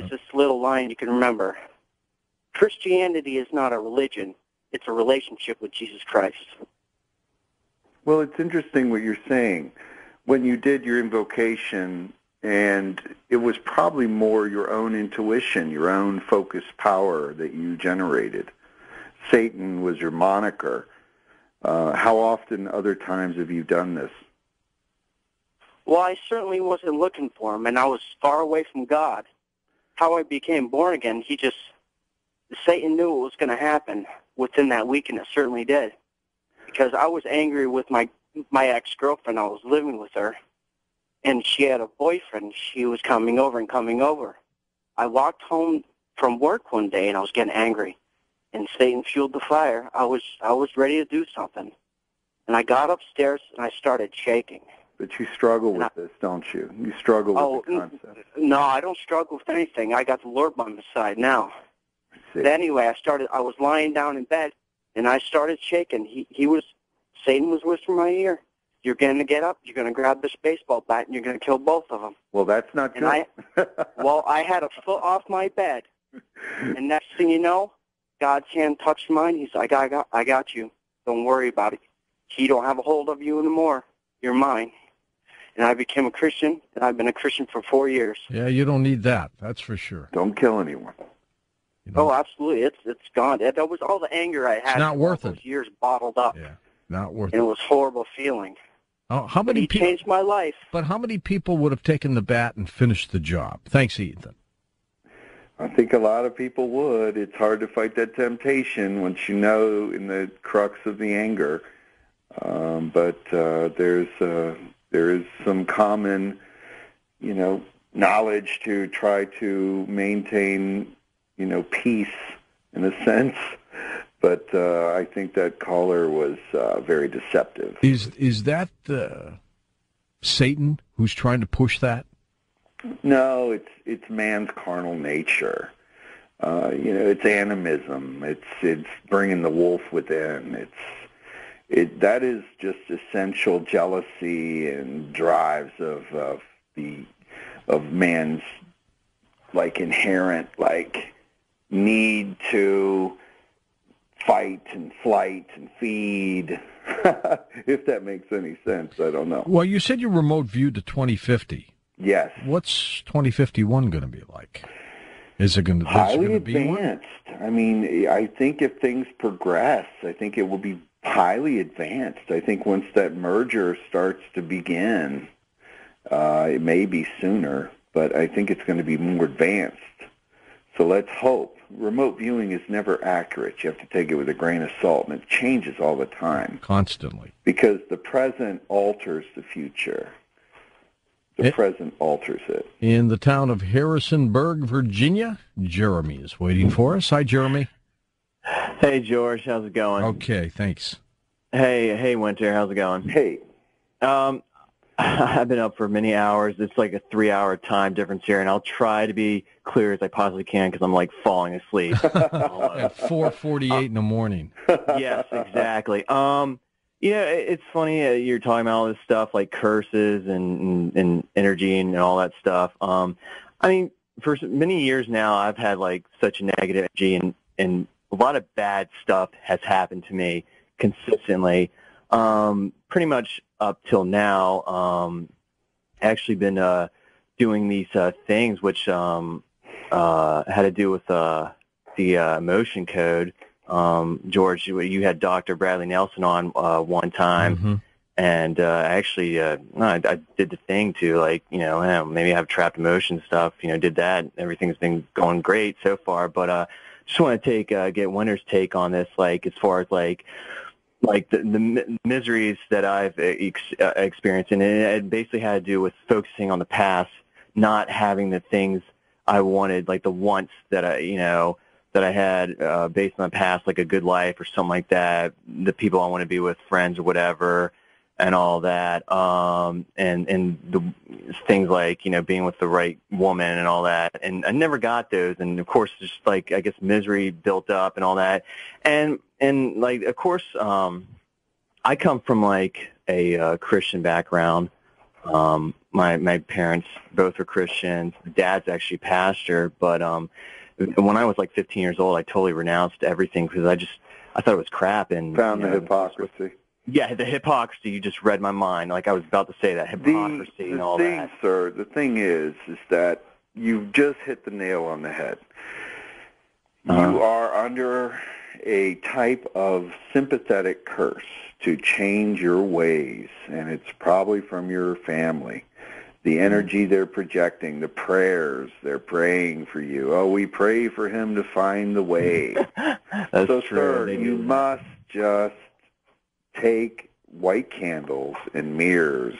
is this little line you can remember. Christianity is not a religion. It's a relationship with Jesus Christ. Well, it's interesting what you're saying. When you did your invocation, and it was probably more your own intuition, your own focused power that you generated. Satan was your moniker. How often other times have you done this? Well, I certainly wasn't looking for him, and I was far away from God. How I became born again, Satan knew it was going to happen within that week, and it certainly did. Because I was angry with my ex-girlfriend. I was living with her, and she had a boyfriend. She was coming over. I walked home from work one day, and I was getting angry, and Satan fueled the fire. I was ready to do something, and I got upstairs, and I started shaking. But you struggle with this, don't you? You struggle with the concept. No, I don't struggle with anything. I got the Lord by my side now. But anyway, I was lying down in bed, and I started shaking. Satan was whispering in my ear, "You're going to get up, you're going to grab this baseball bat, and you're going to kill both of them." Well, that's not good. I had a foot off my bed, and next thing you know, God's hand touched mine. He's like, I got you. Don't worry about it. He don't have a hold of you anymore. You're mine. And I became a Christian, and I've been a Christian for 4 years. Yeah, you don't need that. That's for sure. Don't kill anyone. Oh, absolutely. It's gone. That was all the anger I had. It's not worth those years bottled up. Yeah, not worth it. It was a horrible feeling. Oh, how many people changed my life? But how many people would have taken the bat and finished the job? Thanks, Ethan. I think a lot of people would. It's hard to fight that temptation once you know in the crux of the anger. But there is some common, knowledge to try to maintain, peace in a sense. But I think that caller was very deceptive. Is that Satan who's trying to push that? No, it's man's carnal nature. It's animism. It's bringing the wolf within. That is just essential jealousy and drives of man's inherent need to fight and flight and feed. If that makes any sense, I don't know. Well, you said you remote viewed to 2050. Yes. What's 2051 going to be like? Is it going to highly advanced? Be one? I mean, I think if things progress, I think it will be highly advanced. I think once that merger starts to begin, it may be sooner, but I think it's going to be more advanced. So let's hope. Remote viewing is never accurate. You have to take it with a grain of salt, and it changes all the time. Constantly. Because the present alters the future. The present alters it. In the town of Harrisonburg, Virginia, Jeremy is waiting for us. Hi, Jeremy. Hey, George. How's it going? Okay, thanks. Hey, Winter. How's it going? Hey. I've been up for many hours. It's like a 3-hour time difference here, and I'll try to be clear as I possibly can because I'm falling asleep. At 4:48 in the morning. Yes, exactly. It's funny you're talking about all this stuff like curses and energy and all that stuff. For many years now, I've had such a negative energy, and a lot of bad stuff has happened to me consistently. Pretty much up till now, actually been doing these things which had to do with the emotion code. George, you had Dr. Bradley Nelson on one time, mm-hmm. and actually I did the thing to maybe I have trapped emotion stuff. Did that. Everything's been going great so far, but just want to get Winter's take on this, as far as the miseries that I've experienced, and it basically had to do with focusing on the past, not having the things I wanted, the wants that I had based on the past, like a good life or something like that, the people I want to be with, friends or whatever, and all that, and the things like being with the right woman and all that, and I never got those, and of course just I guess misery built up and all that, and of course I come from a Christian background, my parents both were Christians. My dad's actually a pastor, but when I was like 15 years old, I totally renounced everything because I thought it was crap and found the hypocrisy. Yeah, the hypocrisy. You just read my mind. Like I was about to say that hypocrisy and all that. Sir, the thing is that you've just hit the nail on the head. You are under a type of sympathetic curse to change your ways, and it's probably from your family. The energy they're projecting, the prayers they're praying for you. Oh, we pray for him to find the way. That's so, true. sir, you must just take white candles and mirrors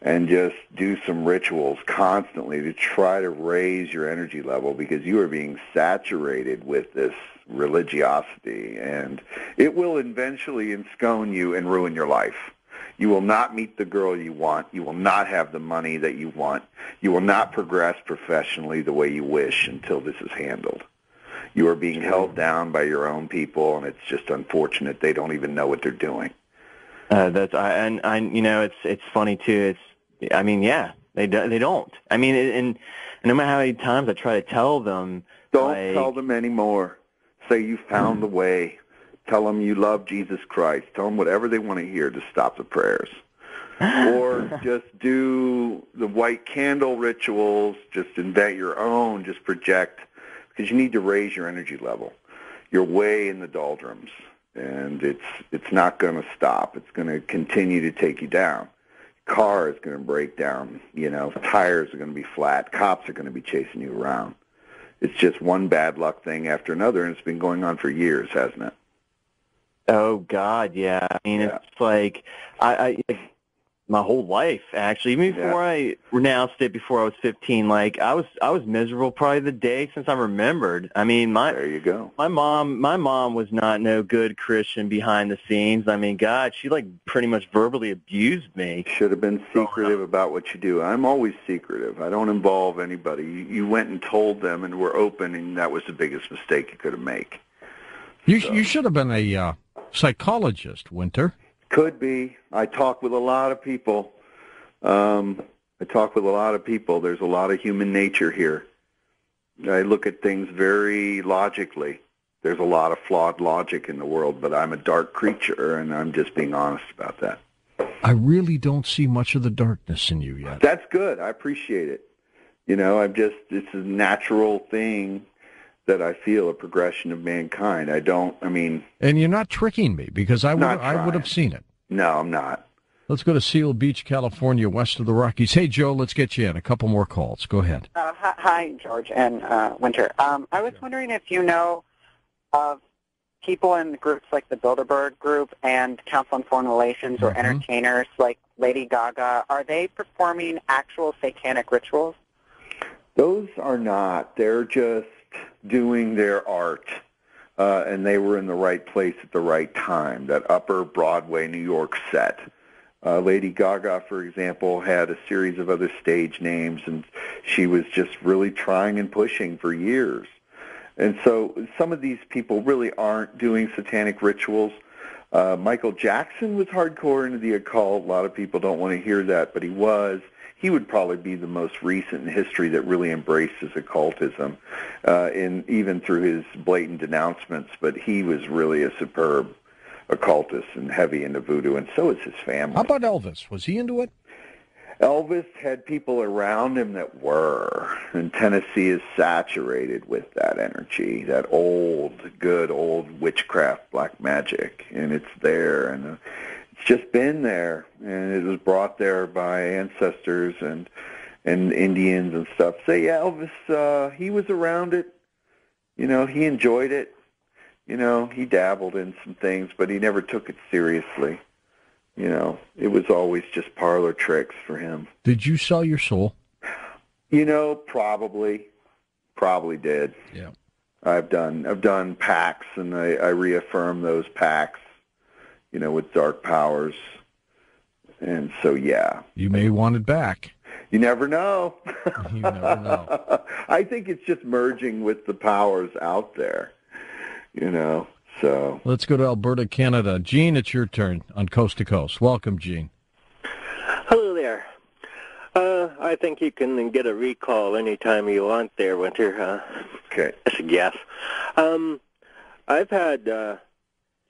and just do some rituals constantly to try to raise your energy level, because you are being saturated with this religiosity, and it will eventually enscone you and ruin your life. You will not meet the girl you want. You will not have the money that you want. You will not progress professionally the way you wish until this is handled. You are being held down by your own people, and it's just unfortunate they don't even know what they're doing. It's funny too. They don't. I mean, and no matter how many times I try to tell them, don't tell them anymore. Say you found the way. Tell them you love Jesus Christ. Tell them whatever they want to hear to stop the prayers. Or just do the white candle rituals. Just invent your own. Just project, because you need to raise your energy level. You're way in the doldrums, and it's not going to stop. It's going to continue to take you down. Car is going to break down. Tires are going to be flat. Cops are going to be chasing you around. It's just one bad luck thing after another, and it's been going on for years, hasn't it? Oh God, yeah. I mean, It's like I my whole life actually. Even before I renounced it, before I was 15, like I was miserable probably the day since I remembered. I mean, there you go. My mom was not no good Christian behind the scenes. I mean, God, she like pretty much verbally abused me. Should have been secretive about what you do. I'm always secretive. I don't involve anybody. You went and told them and were open, and that was the biggest mistake you could have made. You should have been a psychologist, Winter. Could be. I talk with a lot of people. There's a lot of human nature here. I look at things very logically. There's a lot of flawed logic in the world, but I'm a dark creature, and I'm just being honest about that. I really don't see much of the darkness in you yet. That's good. I appreciate it. It's a natural thing that I feel, a progression of mankind. And you're not tricking me, because I would have seen it. No, I'm not. Let's go to Seal Beach, California, west of the Rockies. Hey, Joe, let's get you in. A couple more calls. Go ahead. Hi, George and Winter. I was wondering if you know of people in groups like the Bilderberg Group and Council on Foreign Relations or entertainers like Lady Gaga. Are they performing actual satanic rituals? Those are not. They're just doing their art, and they were in the right place at the right time, that upper Broadway New York set. Lady Gaga, for example, had a series of other stage names, and she was just really trying and pushing for years. And so some of these people really aren't doing satanic rituals. Michael Jackson was hardcore into the occult. A lot of people don't want to hear that, but he was. He would probably be the most recent in history that really embraces occultism, even through his blatant denouncements. But he was really a superb occultist and heavy into voodoo, and so is his family. How about Elvis? Was he into it? Elvis had people around him that were, and Tennessee is saturated with that energy, that good old witchcraft, black magic, and it's there, and it's just been there, and it was brought there by ancestors and Indians and stuff. So yeah, Elvis, he was around it. He enjoyed it. He dabbled in some things, but he never took it seriously. It was always just parlor tricks for him. Did you sell your soul? Probably did. Yeah. I've done pacts, and I reaffirm those pacts, with dark powers. And so, yeah. You may want it back. You never know. You never know. I think it's just merging with the powers out there, so. Let's go to Alberta, Canada. Gene, it's your turn on Coast to Coast. Welcome, Gene. Hello there. I think you can get a recall anytime you want there, Winter. Okay. That's a guess. I've had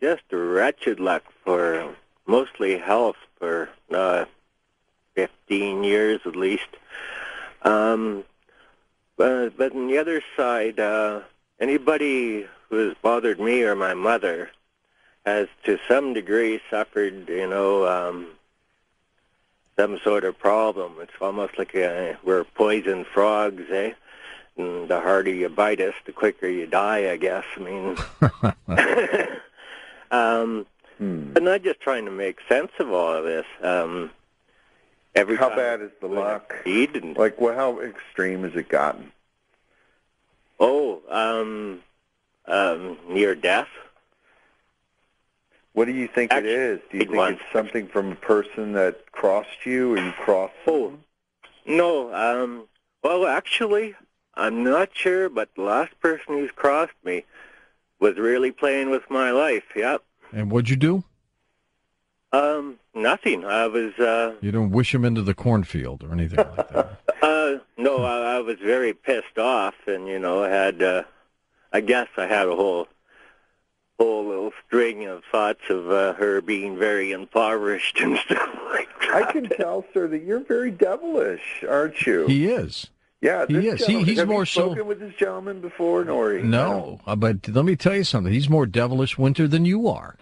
just wretched luck for mostly health for 15 years at least. But on the other side, anybody who has bothered me or my mother has to some degree suffered, some sort of problem. It's almost like we're poisoned frogs, eh? And the harder you bite us, the quicker you die, I guess. I mean, but not just trying to make sense of all of this. How bad is the luck? Like, well, how extreme has it gotten? Near death. What do you think it is? Do you think it's something from a person that crossed you, or you crossed someone? No. Well, actually, I'm not sure, but the last person who's crossed me was really playing with my life, yep. And what'd you do? Nothing. I was... You don't wish him into the cornfield or anything like that? No, I was very pissed off, and, I guess I had a whole little string of thoughts of her being very impoverished and stuff like that. I can tell, sir, that you're very devilish, aren't you? He is. Yeah, he is. He's have more you spoken with this gentleman before, Nori? No, but let me tell you something. He's more devilish, Winter, than you are.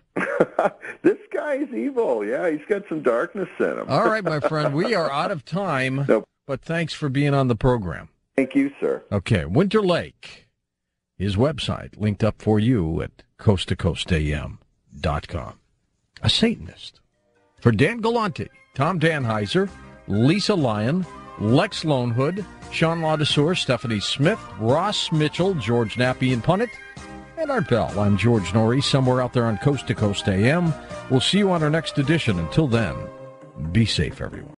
This guy is evil. Yeah, he's got some darkness in him. All right, my friend, we are out of time, but thanks for being on the program. Thank you, sir. Okay, Winter Lake, his website, linked up for you at coasttocoastam.com. A Satanist. For Dan Galante, Tom Danheiser, Lisa Lyon, Lex Lonehood, Sean Ladesseur, Stephanie Smith, Ross Mitchell, George Nappy and Punnett, and Art Bell. I'm George Norrie, somewhere out there on Coast to Coast AM. We'll see you on our next edition. Until then, be safe, everyone.